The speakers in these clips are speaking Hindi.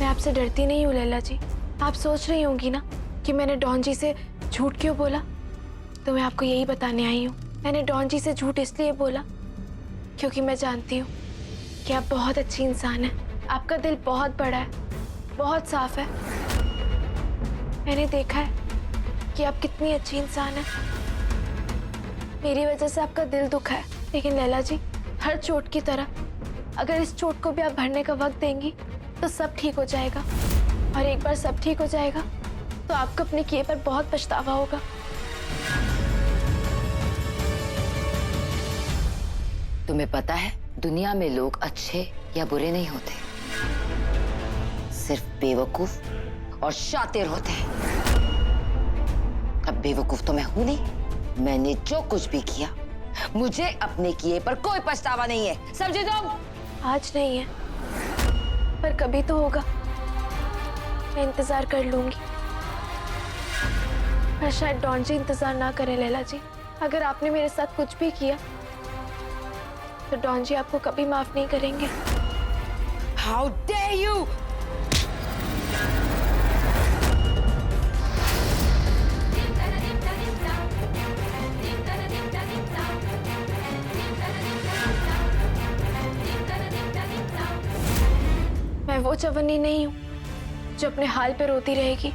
आपसे डरती नहीं हूँ लैला जी। आप सोच रही होंगी ना कि मैंने डॉन जी से झूठ क्यों बोला, तो मैं आपको यही बताने आई हूँ। मैंने डॉन जी से झूठ इसलिए बोला क्योंकि मैं जानती हूँ कि आप बहुत अच्छी इंसान हैं। आपका दिल बहुत बड़ा है, बहुत साफ है। मैंने देखा है कि आप कितनी अच्छी इंसान हैं। मेरी वजह से आपका दिल दुखा है, लेकिन लैला जी, हर चोट की तरह अगर इस चोट को भी आप भरने का वक्त देंगी तो सब ठीक हो जाएगा। और एक बार सब ठीक हो जाएगा तो आपको अपने किए पर बहुत पछतावा होगा। तुम्हें पता है, दुनिया में लोग अच्छे या बुरे नहीं होते, सिर्फ बेवकूफ और शातिर होते हैं। अब बेवकूफ तो मैं हूं नहीं। मैंने जो कुछ भी किया, मुझे अपने किए पर कोई पछतावा नहीं है, समझे तुम? आज नहीं है, पर कभी तो होगा। मैं इंतजार कर लूंगी, पर शायद डॉन जी इंतजार ना करें लैला जी। अगर आपने मेरे साथ कुछ भी किया तो डॉन जी आपको कभी माफ नहीं करेंगे। How dare you! मैं वो चवन्नी नहीं हूँ जो अपने हाल पे रोती रहेगी।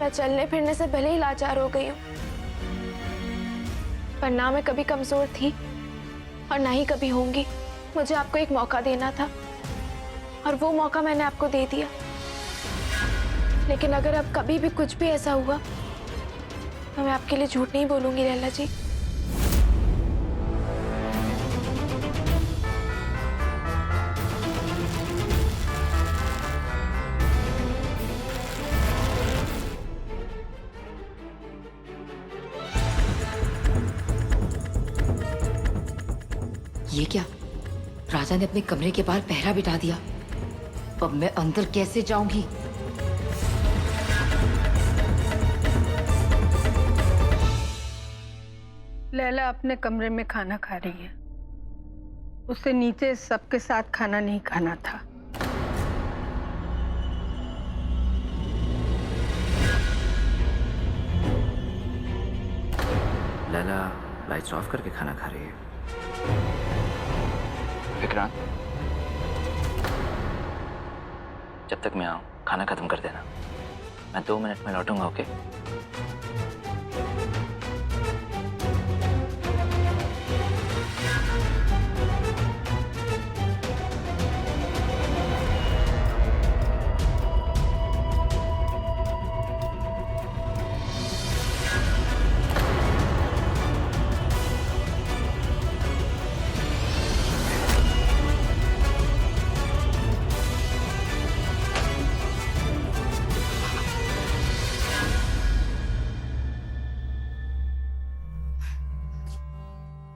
मैं चलने फिरने से भले ही लाचार हो गई हूँ, पर ना मैं कभी कमजोर थी और ना ही कभी होंगी। मुझे आपको एक मौका देना था और वो मौका मैंने आपको दे दिया। लेकिन अगर अब कभी भी कुछ भी ऐसा हुआ तो मैं आपके लिए झूठ नहीं बोलूंगी लैला जी। ये क्या? राजा ने अपने कमरे के बाहर पहरा बिठा दिया। अब मैं अंदर कैसे जाऊंगी? लैला अपने कमरे में खाना खा रही है। उसे नीचे सबके साथ खाना नहीं खाना था। लैला लाइट्स ऑफ करके खाना खा रही है। विक्रांत, जब तक मैं आऊं खाना खत्म कर देना। मैं 2 मिनट में लौटूंगा, ओके?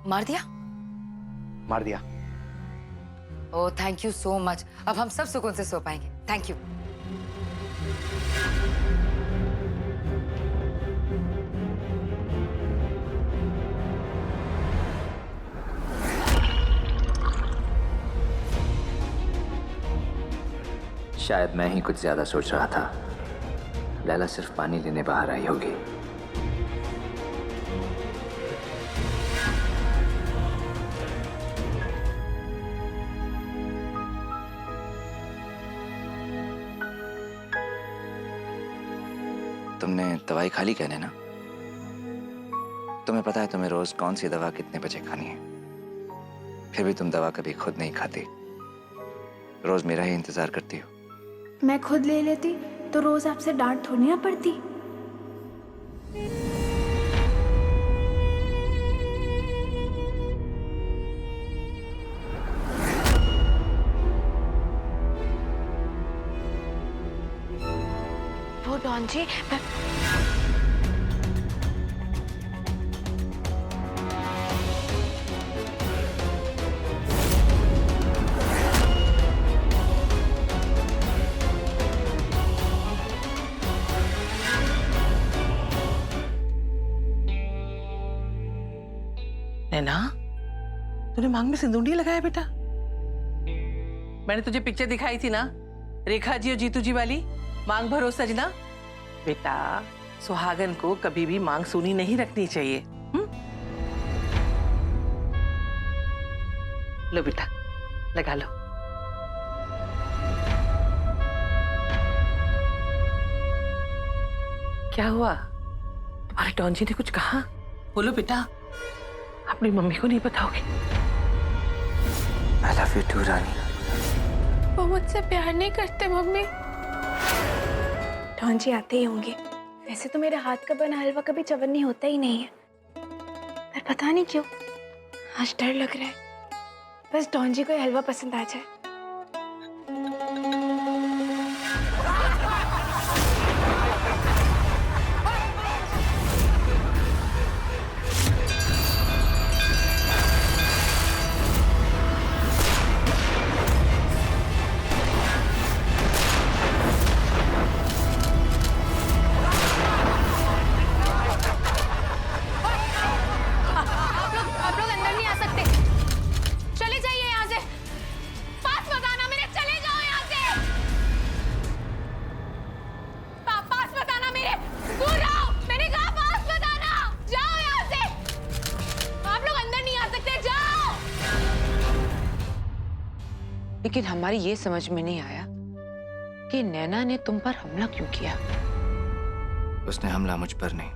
मार दिया? मार दिया। ओह, थैंक यू सो मच। अब हम सब सुकून से सो पाएंगे। Thank you. शायद मैं ही कुछ ज्यादा सोच रहा था। लैला सिर्फ पानी लेने बाहर आई होगी। तुमने दवाई खा ली कहने ना? तुम्हें पता है तुम्हें रोज कौन सी दवा कितने बजे खानी है, फिर भी तुम दवा कभी खुद नहीं खाती। रोज मेरा ही इंतजार करती हो। मैं खुद ले लेती तो रोज आपसे डांट थोड़ी ना पड़ती। वो डॉन जी, नैना, तूने मांग में सिंदूर नहीं लगाया बेटा? मैंने तुझे पिक्चर दिखाई थी ना, रेखा जी और जीतू जी वाली मांग भरो सजना। बेटा, सुहागन को कभी भी मांग सूनी नहीं रखनी चाहिए। लो बेटा, लगा लो। क्या हुआ? तुम्हारे डॉन जी ने कुछ कहा? बोलो बेटा, अपनी मम्मी को नहीं बताओगे? I love you too, रानी। वो मुझसे प्यार नहीं करते मम्मी। डॉन जी आते ही होंगे। वैसे तो मेरे हाथ का बना हलवा कभी चवन्नी होता ही नहीं है, पर पता नहीं क्यों आज डर लग रहा है। बस डॉन जी को ये हलवा पसंद आ जाए। आप लोग अंदर नहीं आ सकते, चले जाइए यहाँ से। पास मत आना मेरे, चले जाओ यहाँ से। पास मत आना मेरे, दूर रहो। मैंने कहा पास मत आना, जाओ यहाँ से। आप लोग अंदर नहीं आ सकते, जाओ। लेकिन हमारी ये समझ में नहीं आया कि नैना ने तुम पर हमला क्यों किया। उसने हमला मुझ पर नहीं,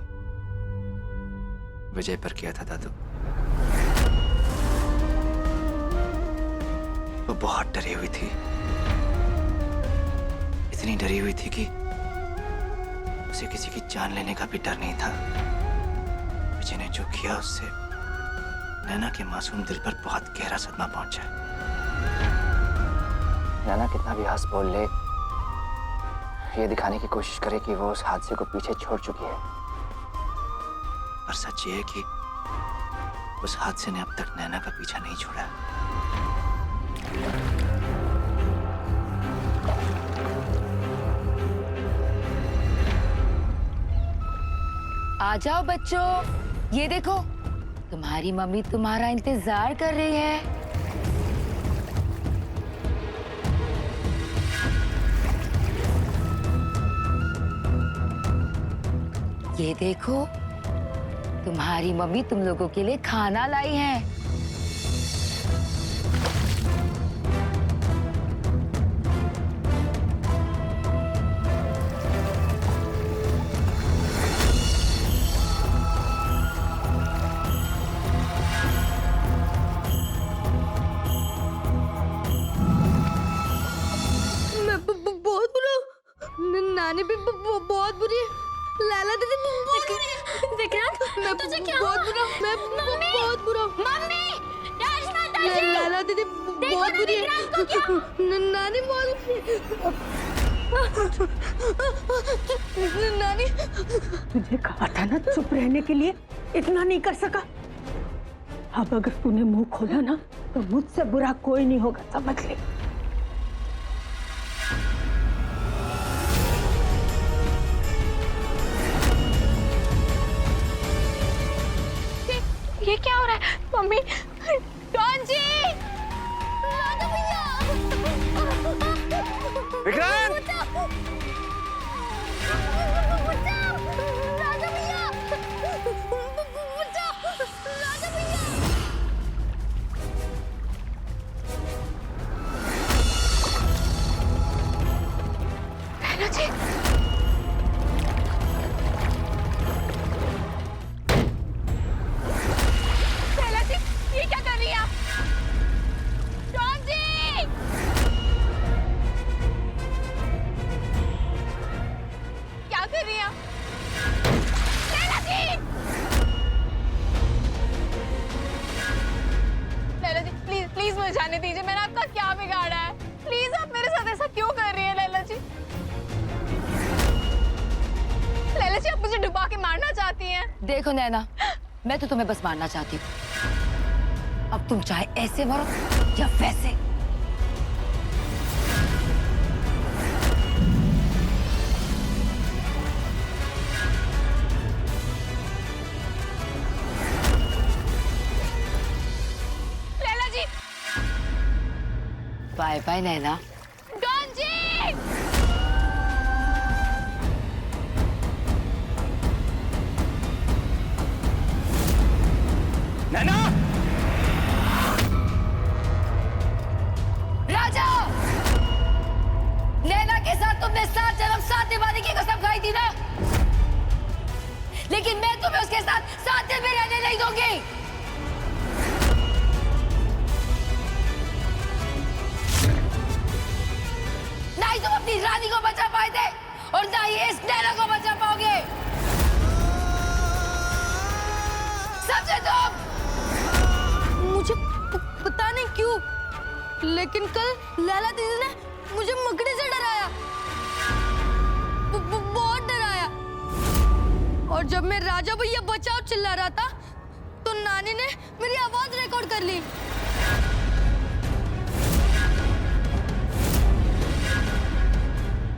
विजय पर किया था दादू। वो बहुत डरी हुई थी, इतनी डरी हुई थी कि उसे किसी की जान लेने का भी डर नहीं था। विजय ने जो किया उससे नैना के मासूम दिल पर बहुत गहरा सदमा पहुंचा। नैना कितना भी हंस बोल ले, ये दिखाने की कोशिश करे कि वो उस हादसे को पीछे छोड़ चुकी है, पर सच ये है कि उस हादसे ने अब तक नैना का पीछा नहीं छोड़ा। आ जाओ बच्चों, ये देखो तुम्हारी मम्मी तुम्हारा इंतजार कर रही है। ये देखो तुम्हारी मम्मी तुम लोगों के लिए खाना लाई है। बहुत बुरा, नानी भी बहुत बुरी है, लैला दीदी बहुत बुरी है। मैं तुझे क्या बहुत बुरा, मैं बहुत बुरा। मम्मी, लैला दीदी बहुत बुरी है, नानी बहुत नानी। तुझे कहा था ना चुप रहने के लिए, इतना नहीं कर सका। अब अगर तूने मुंह खोला ना तो मुझसे बुरा कोई नहीं होगा, समझ ले। ये क्या हो रहा है मम्मी? डॉन जी! विक्रांत! नैना जी! नैना जी, ये क्या कर रही है आप? डॉन जी! क्या कर रही हैं आप? नैना जी! लैला जी, प्लीज प्लीज मुझे जाने दीजिए। मैंने आपका क्या बिगाड़ा है? प्लीज आप मेरे साथ ऐसा क्यों कर रही है लैला जी? लैला जी, आप मुझे डुबा के मारना चाहती हैं? देखो नैना, मैं तो तुम्हें बस मारना चाहती हूँ। अब तुम चाहे ऐसे मरो या वैसे। लैला जी! बाय बाय नैना। डॉन जी! नैना! राजा, नैना के साथ तुमने 7 जन्म 7 निभाने की कसम खाई थी ना, लेकिन मैं तुम्हें उसके साथ 7 दिन भी रहने नहीं दूंगी। ना ही तुम अपनी रानी को बचा पाए थे और ना ही इस नैना को बचा पाओगे। समझे तुम? मुझे पता नहीं क्यों, लेकिन कल लैला दीदी ने मुझे मकड़ी से डराया, बहुत डराया। और जब मैं राजा भैया बचाओ चिल्ला रहा था तो नानी ने मेरी आवाज रिकॉर्ड कर ली।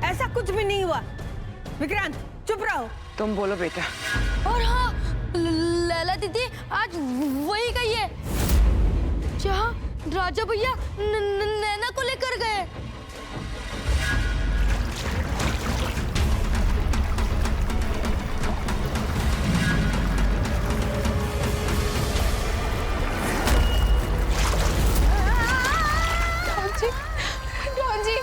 ऐसा कुछ भी नहीं हुआ। विक्रांत चुप रहो। तुम बोलो बेटा। और हाँ, लैला दीदी आज वही गई है जहाँ राजा भैया नैना को लेकर गए। डॉन जी, डॉन जी,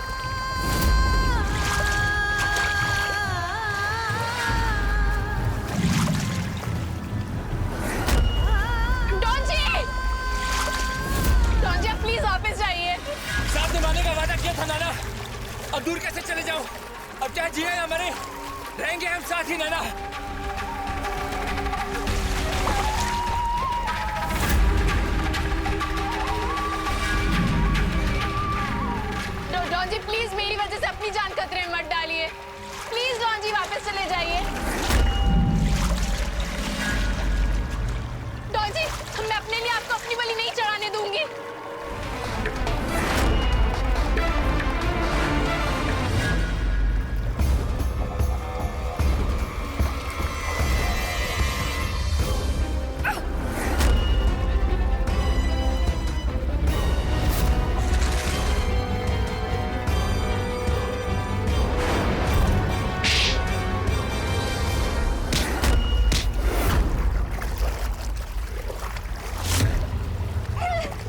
डॉन जी आप प्लीज वापस जाइए। साथ निभाने का वादा किया था नाना, अब दूर कैसे चले जाओ? अब चाहे जिए या मरे, रहेंगे हम साथ ही नाना। डॉन जी प्लीज मेरी वजह से अपनी जान खतरे में मत डालिए। प्लीज डॉन जी वापस चले जाइए। डॉन जी मैं अपने लिए आपको अपनी बलि नहीं चढ़ाने दूंगी।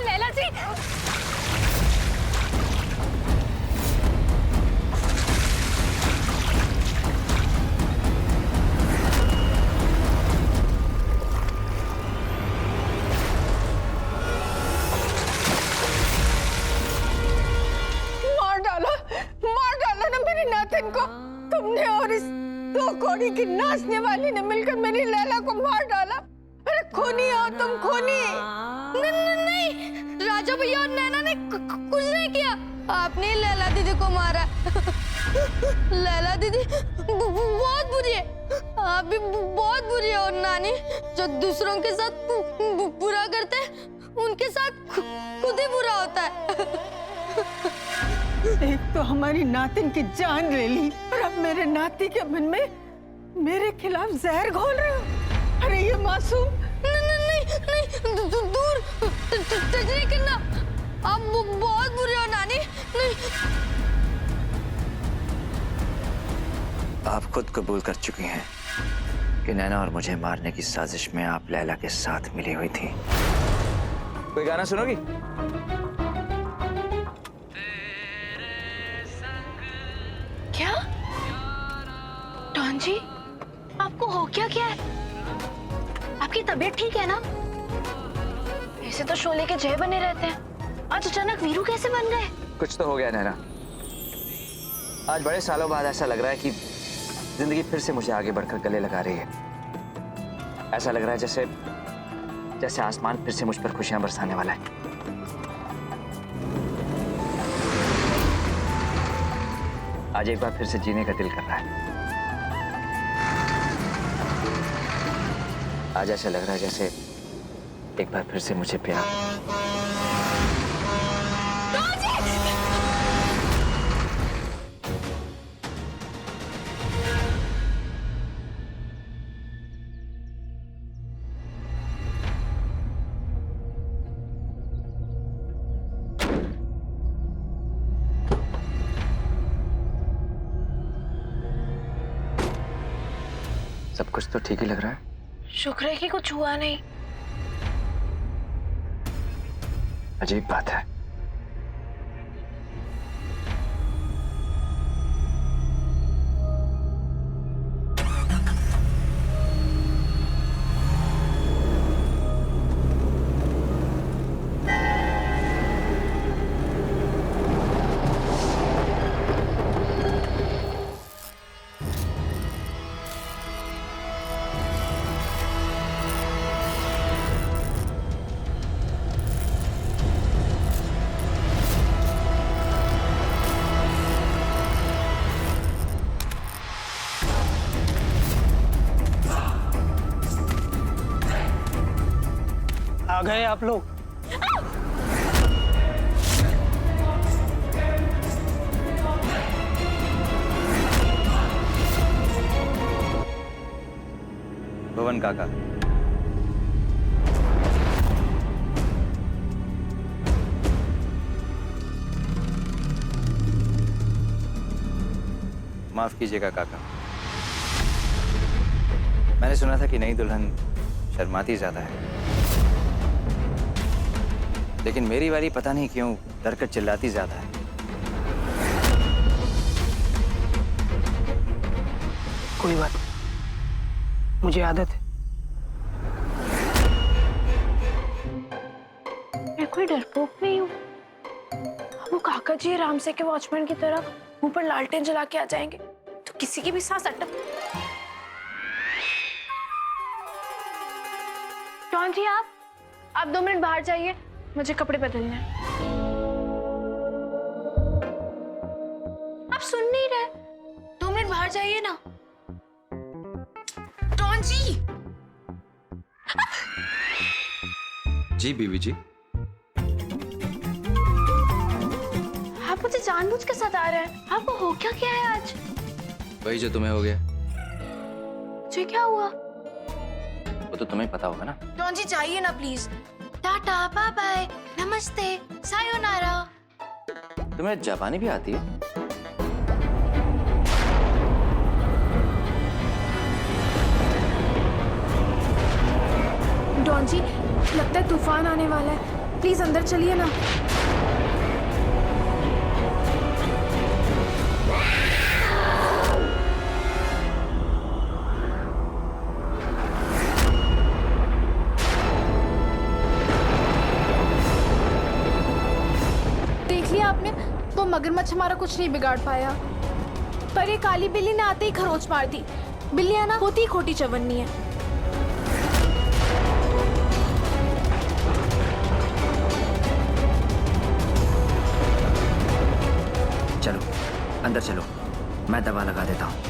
लैला जी, मार डाला ना मेरी नातिन को तुमने, और इस 2 कौड़ी की नाचने वाली ने मिलकर मेरी लैला को मार डाला। अरे खूनी हो तुम, खूनी। नहीं, राजा भैया और नैना ने कुछ नहीं किया। आपने ही लैला दीदी को मारा। लैला दीदी बहुत बुरी है, आप भी बहुत बुरी है। और नानी जो दूसरों के साथ बुरा करते हैं उनके साथ खुद ही बुरा होता है। एक तो हमारी नातिन की जान ले ली और अब मेरे नाती के मन में मेरे खिलाफ जहर घोल रहे हो। अरे ये मासूम। नहीं, दूर टच नहीं करना, आप बहुत बुरे हो नानी। नहीं, आप खुद कबूल कर चुकी हैं कि नैना और मुझे मारने की साजिश में आप लैला के साथ मिली हुई थी। कोई गाना सुनोगी? क्या डॉन जी आपको हो क्या है? आपकी तबीयत ठीक है ना? ऐसे तो शोले के जय बने रहते हैं, आज अचानक वीरू कैसे बन गए? कुछ तो हो गया नैना। आज बड़े सालों बाद ऐसा लग रहा है कि जिंदगी फिर से मुझे आगे बढ़कर गले लगा रही है। ऐसा लग रहा है जैसे आसमान फिर से मुझ पर खुशियां बरसाने वाला है। आज एक बार फिर से जीने का दिल कर रहा है। आज ऐसा लग रहा है जैसे एक बार फिर से मुझे प्यार। सब कुछ तो ठीक ही लग रहा है। शुक्र है कि कुछ हुआ नहीं। अजीब बात है। आ गए आप लोग। भुवन काका, माफ कीजिएगा काका, मैंने सुना था कि नई दुल्हन शर्माती ज्यादा है, लेकिन मेरी वाली पता नहीं क्यों डरकर चिल्लाती ज्यादा है। कोई बात नहीं, मुझे आदत है। मैं कोई डरपोक नहीं हूँ। वो काका जी राम से के वॉचमैन की तरह मुंह पर लालटेन जला के आ जाएंगे तो किसी की भी सांस अटक। जॉन जी आप 2 मिनट बाहर जाइए, मुझे कपड़े बदलने हैं। आप सुन नहीं रहे? 2 मिनट बाहर जाइए ना। जॉन जी। जी बीवी जी। आप मुझे जानबूझ के सता रहे हैं। आपको हो क्या है आज? वही जो तुम्हें हो गया। मुझे क्या हुआ? वो तो तुम्हें पता होगा ना। जॉन जी जाइए ना प्लीज। टाटा, बाय बाय, नमस्ते, सायोनारा। तुम्हें जापानी भी आती है? डॉन जी लगता है तूफान आने वाला है, प्लीज अंदर चलिए ना। देख लिया आपने, वो मगरमच्छ हमारा कुछ नहीं बिगाड़ पाया, पर ये काली बिल्ली ने आते ही खरोच मार दी। बिल्लियां ना होती ही खोटी चवन्नी है। चलो अंदर चलो, मैं दवा लगा देता हूँ।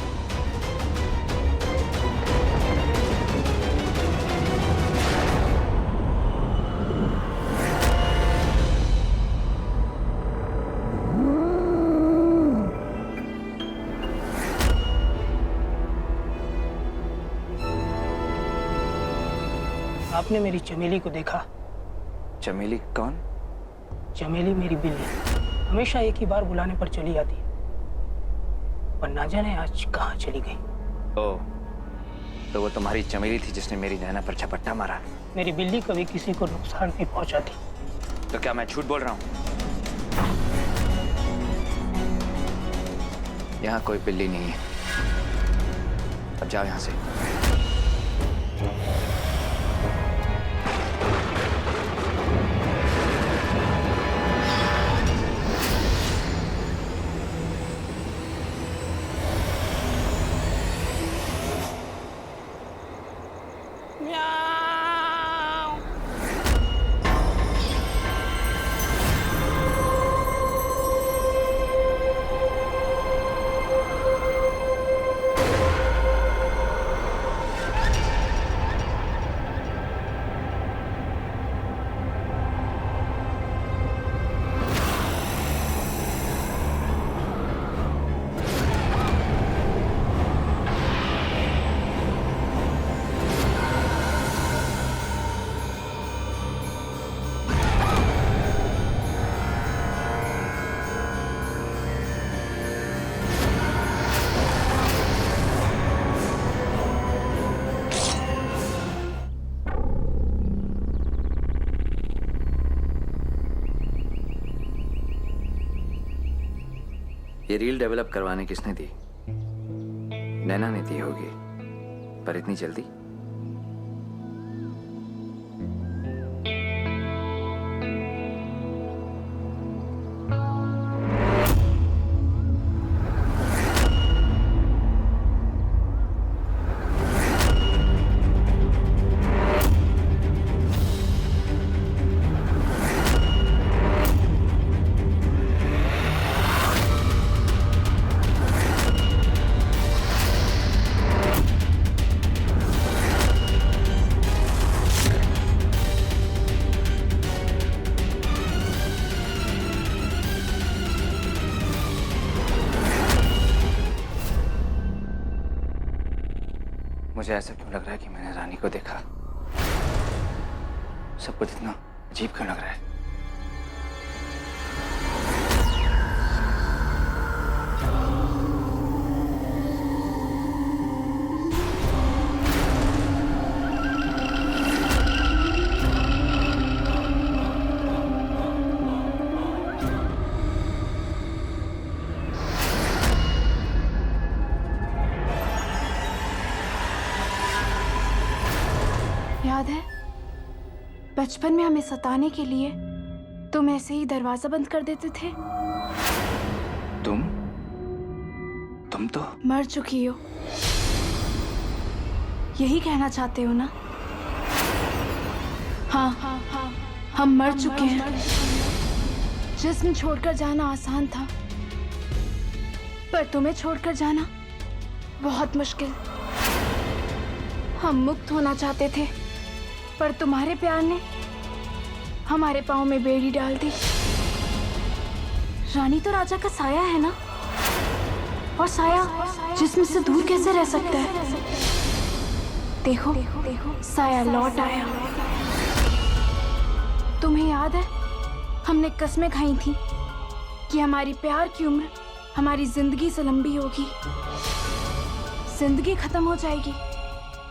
आपने मेरी चमेली को देखा? चमेली कौन? चमेली मेरी बिल्ली हमेशा एक ही बार बुलाने पर चली आती है, पर ना जाने आज कहाँ चली गई। ओह, तो वो तुम्हारी चमेली थी जिसने मेरी नैना पर झपट्टा मारा। मेरी बिल्ली कभी किसी को नुकसान नहीं पहुंचाती। तो क्या मैं झूठ बोल रहा हूँ? यहाँ कोई बिल्ली नहीं है, अब जाओ यहाँ से। ये रील डेवलप करवाने किसने दी? नैना ने दी होगी, पर इतनी जल्दी? मुझे ऐसा क्यों लग रहा है कि मैंने रानी को देखा? सब कुछ इतना अजीब क्यों लग रहा है? याद है बचपन में हमें सताने के लिए तुम ऐसे ही दरवाजा बंद कर देते थे? तुम तो मर चुकी हो, यही कहना चाहते हो ना? हाँ, हम मर चुके हैं। जिस्म छोड़कर जाना आसान था, पर तुम्हें छोड़कर जाना बहुत मुश्किल। हम मुक्त होना चाहते थे, पर तुम्हारे प्यार ने हमारे पाँव में बेड़ी डाल दी। रानी तो राजा का साया है ना, और साया जिस्म से दूर कैसे रह सकता है? देखो, साया लौट आया। तुम्हें याद है हमने कस्में खाई थी कि हमारी प्यार की उम्र हमारी जिंदगी से लंबी होगी। जिंदगी खत्म हो जाएगी,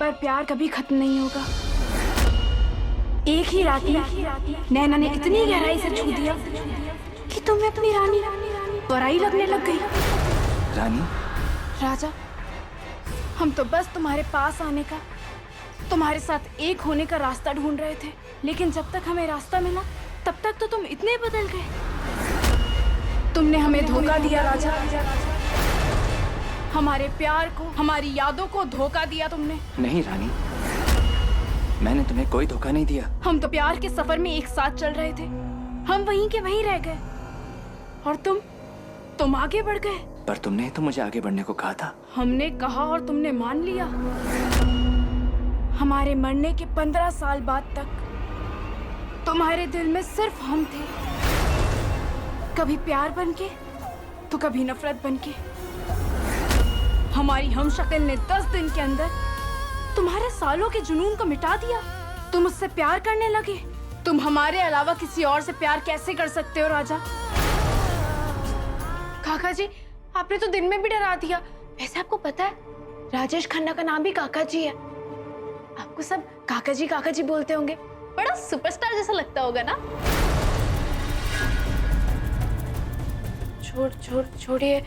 पर प्यार कभी खत्म नहीं होगा। एक ही रात में नैना ने इतनी गहराई से छू दिया कि तुम्हें अपनी रानी पराई लगने लग गई। रानी? राजा, हम तो बस तुम्हारे पास आने का, तुम्हारे साथ एक होने का रास्ता ढूंढ रहे थे, लेकिन जब तक हमें रास्ता मिला तब तक तो तुम इतने बदल गए। तुमने हमें धोखा दिया राजा, हमारे प्यार को, हमारी यादों को धोखा दिया तुमने। नहीं रानी, मैंने तुम्हें कोई धोखा नहीं दिया। हम तो प्यार के सफर में एक साथ चल रहे थे, हम वहीं के वहीं रह गए, और तुम आगे बढ़ गए। पर तुमने तो मुझे आगे बढ़ने को कहा था। हमने कहा और तुमने मान लिया। हमारे मरने के 15 साल बाद तक तुम्हारे दिल में सिर्फ हम थे, कभी प्यार बनके तो कभी नफरत बनके। हमारी हमशक्ल ने 10 दिन के अंदर तुम्हारे सालों के जुनून को मिटा दिया। तुम उससे प्यार करने लगे। तुम हमारे अलावा किसी और से प्यार कैसे कर सकते हो राजा? काका जी, आपने तो दिन में भी डरा दिया। वैसे आपको पता है राजेश खन्ना का नाम भी काका जी है। आपको सब काका जी बोलते होंगे। बड़ा सुपरस्टार जैसा लगता होगा ना? छोड़िए,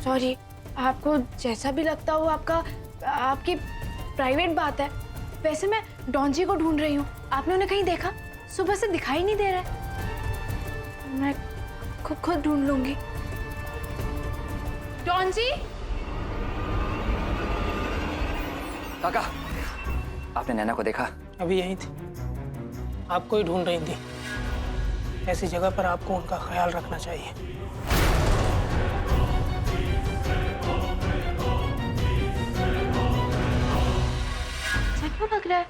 सॉरी। आपको जैसा भी लगता हो, आपकी प्राइवेट बात है। वैसे मैं डॉन जी को ढूंढ रही हूँ। आपने उन्हें कहीं देखा? सुबह से दिखाई नहीं दे रहा। मैं खुद ढूंढ लूंगी। डॉन जी? काका, आपने नैना को देखा? अभी यहीं थी, आपको ही ढूंढ रही थी। ऐसी जगह पर आपको उनका ख्याल रखना चाहिए। क्यों लग रहा है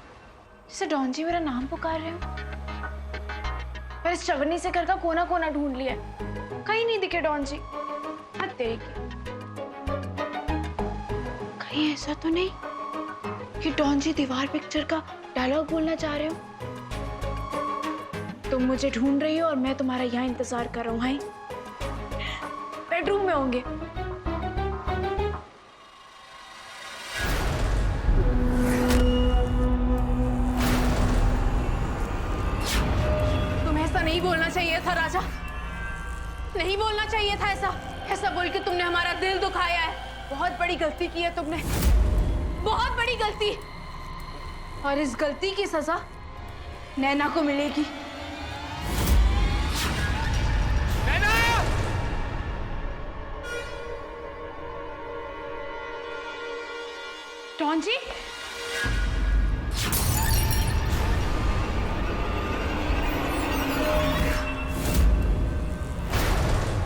जैसे डॉन जी मेरा नाम पुकार रहे हो? पर इस चवन्नी से घर का कोना कोना ढूंढ लिया, कहीं नहीं दिखे डॉन जी। हद तेरी की। कहीं ऐसा तो नहीं कि डॉन जी दीवार पिक्चर का डायलॉग बोलना चाह रहे हो? तुम मुझे ढूंढ रही हो और मैं तुम्हारा यहाँ इंतजार कर रहा हूँ। बेडरूम में होंगे। तुम्हें ऐसा नहीं बोलना चाहिए था राजा, नहीं बोलना चाहिए था ऐसा। ऐसा बोल के तुमने हमारा दिल दुखाया है। बहुत बड़ी गलती की है तुमने, बहुत बड़ी गलती। और इस गलती की सजा नैना को मिलेगी। नैना! डॉन जी,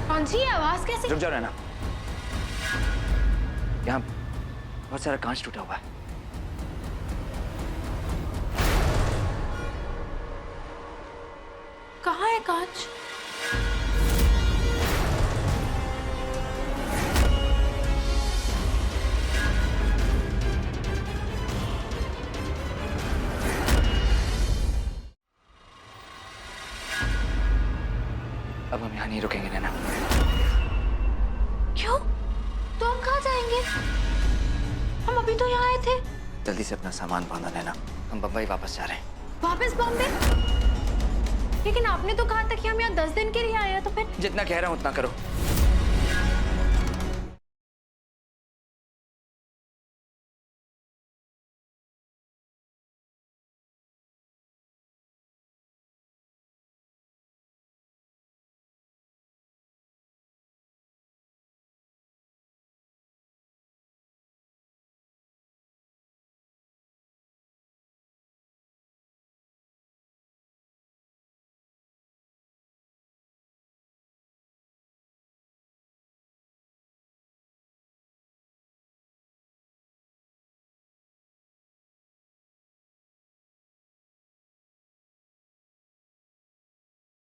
डॉन जी, ये आवाज कैसे? रुक जाओ नैना, यहाँ बहुत सारा कांच टूटा हुआ है। कहाँ है कांच? अब हम यहाँ नहीं रुकेंगे नैना। क्यों? तो हम कहाँ जाएंगे? हम अभी तो यहाँ आए थे। जल्दी से अपना सामान बांधो नैना, हम बम्बई वापस जा रहे हैं। वापस बॉम्बे? लेकिन आपने तो कहा था कि हम यहाँ 10 दिन के लिए आए हैं, तो फिर जितना कह रहा हूँ उतना करो।